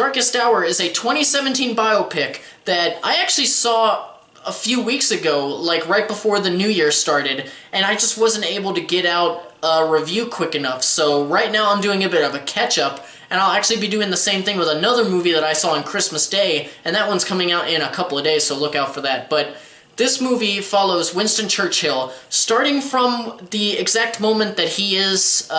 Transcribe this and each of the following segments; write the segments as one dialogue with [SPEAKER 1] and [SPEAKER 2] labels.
[SPEAKER 1] Darkest Hour is a 2017 biopic that I actually saw a few weeks ago, like right before the new year started, and I just wasn't able to get out a review quick enough. So right now I'm doing a bit of a catch-up, and I'll actually be doing the same thing with another movie that I saw on Christmas Day, and that one's coming out in a couple of days, so look out for that. But this movie follows Winston Churchill, starting from the exact moment that he is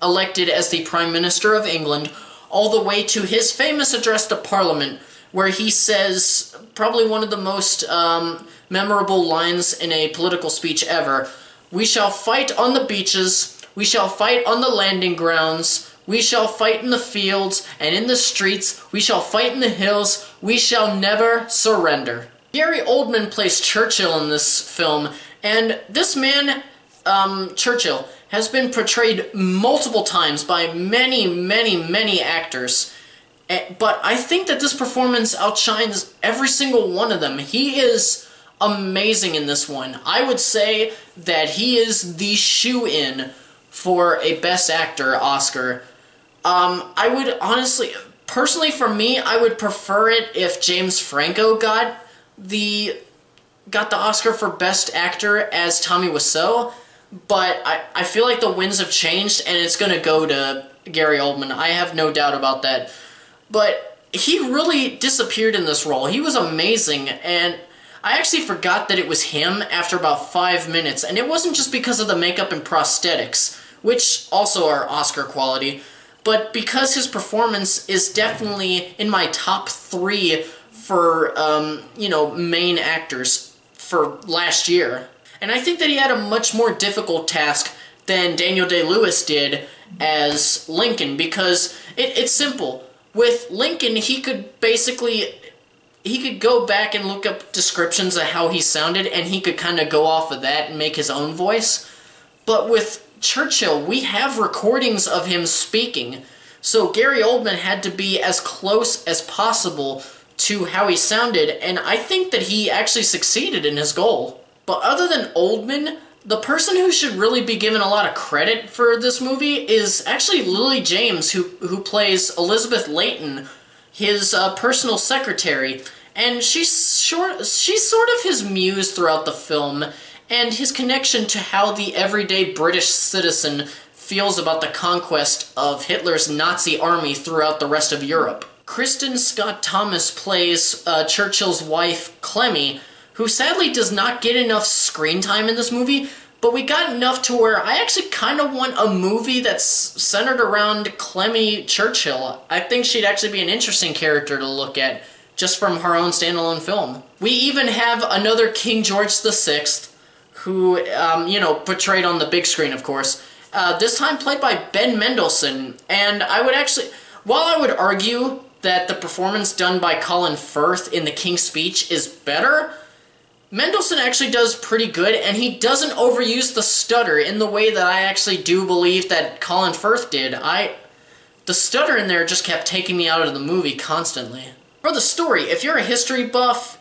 [SPEAKER 1] elected as the Prime Minister of England, all the way to his famous address to Parliament, where he says probably one of the most memorable lines in a political speech ever. "We shall fight on the beaches, we shall fight on the landing grounds, we shall fight in the fields and in the streets, we shall fight in the hills, we shall never surrender." Gary Oldman plays Churchill in this film, and this man, Churchill, has been portrayed multiple times by many actors. But I think that this performance outshines every single one of them. He is amazing in this one. I would say that he is the shoe-in for a Best Actor Oscar. I would honestly, personally for me, I would prefer it if James Franco got the Oscar for Best Actor as Tommy Wiseau, but I feel like the winds have changed and it's going to go to Gary Oldman. I have no doubt about that. But he really disappeared in this role. He was amazing, and I actually forgot that it was him after about 5 minutes, and it wasn't just because of the makeup and prosthetics, which also are Oscar quality, but because his performance is definitely in my top 3 for, main actors for last year. And I think that he had a much more difficult task than Daniel Day-Lewis did as Lincoln, because it's simple. With Lincoln, he could go back and look up descriptions of how he sounded, and he could kind of go off of that and make his own voice. But with Churchill, we have recordings of him speaking, so Gary Oldman had to be as close as possible to how he sounded, and I think that he actually succeeded in his goal. But other than Oldman, the person who should really be given a lot of credit for this movie is actually Lily James, who plays Elizabeth Layton, his personal secretary, and she's sort of his muse throughout the film, and his connection to how the everyday British citizen feels about the conquest of Hitler's Nazi army throughout the rest of Europe. Kristen Scott Thomas plays Churchill's wife, Clemmy, who sadly does not get enough screen time in this movie, but we got enough to where I actually kind of want a movie that's centered around Clemmy Churchill. I think she'd actually be an interesting character to look at, just from her own standalone film. We even have another King George VI, who, portrayed on the big screen, of course, this time played by Ben Mendelsohn, and while I would argue that the performance done by Colin Firth in The King's Speech is better, Mendelsohn actually does pretty good, and he doesn't overuse the stutter in the way that I actually do believe that Colin Firth did. The stutter in there just kept taking me out of the movie constantly. For the story, if you're a history buff,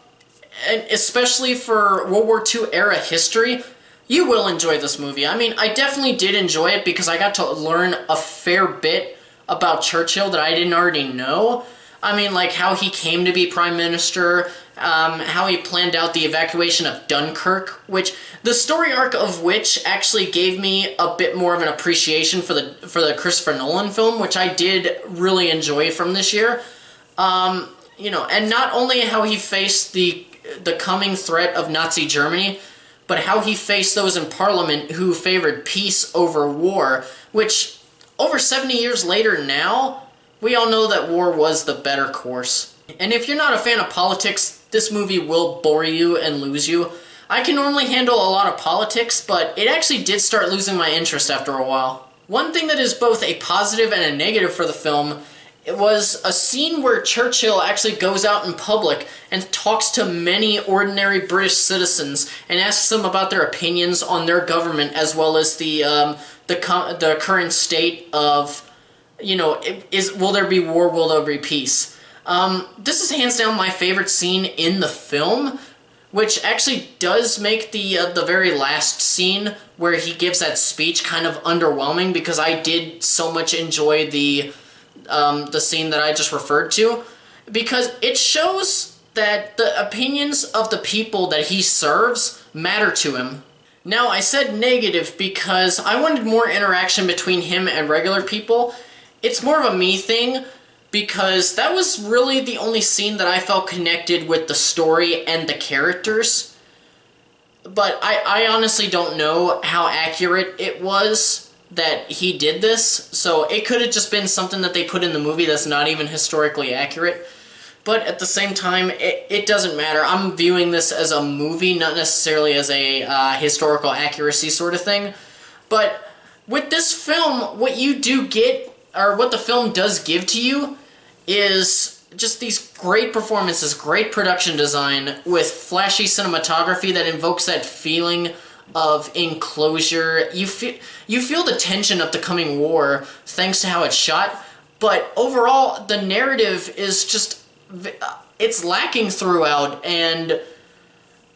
[SPEAKER 1] and especially for World War II era history, you will enjoy this movie. I mean, I definitely did enjoy it because I got to learn a fair bit about Churchill that I didn't already know. I mean, like how he came to be Prime Minister, how he planned out the evacuation of Dunkirk, which the story arc of which actually gave me a bit more of an appreciation for the Christopher Nolan film, which I did really enjoy from this year. And not only how he faced the coming threat of Nazi Germany, but how he faced those in Parliament who favored peace over war, which over 70 years later now, we all know that war was the better course. And if you're not a fan of politics, this movie will bore you and lose you. I can normally handle a lot of politics, but it actually did start losing my interest after a while. One thing that is both a positive and a negative for the film, it was a scene where Churchill actually goes out in public and talks to many ordinary British citizens and asks them about their opinions on their government, as well as the current state of, will there be war, will there be peace? This is hands down my favorite scene in the film, which actually does make the very last scene where he gives that speech kind of underwhelming, because I did so much enjoy the the scene that I just referred to, because it shows that the opinions of the people that he serves matter to him. Now, I said negative because I wanted more interaction between him and regular people. It's more of a me thing, because that was really the only scene that I felt connected with the story and the characters. But I honestly don't know how accurate it was that he did this, so it could have just been something that they put in the movie that's not even historically accurate. But at the same time, it doesn't matter. I'm viewing this as a movie, not necessarily as a historical accuracy sort of thing. But with this film, what you do get, or what the film does give to you, is just these great performances, great production design, with flashy cinematography that invokes that feeling of enclosure. You feel the tension of the coming war thanks to how it's shot, but overall, the narrative is just... it's lacking throughout, and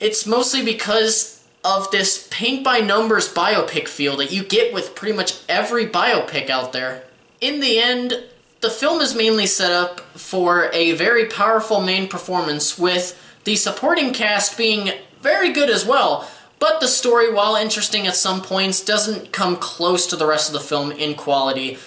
[SPEAKER 1] it's mostly because of this paint-by-numbers biopic feel that you get with pretty much every biopic out there. In the end, the film is mainly set up for a very powerful main performance, with the supporting cast being very good as well, but the story, while interesting at some points, doesn't come close to the rest of the film in quality.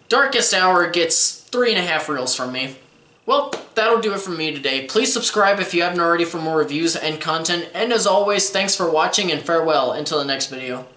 [SPEAKER 1] Darkest Hour gets 3.5 reels from me. Well, that'll do it from me today. Please subscribe if you haven't already for more reviews and content, and as always, thanks for watching and farewell until the next video.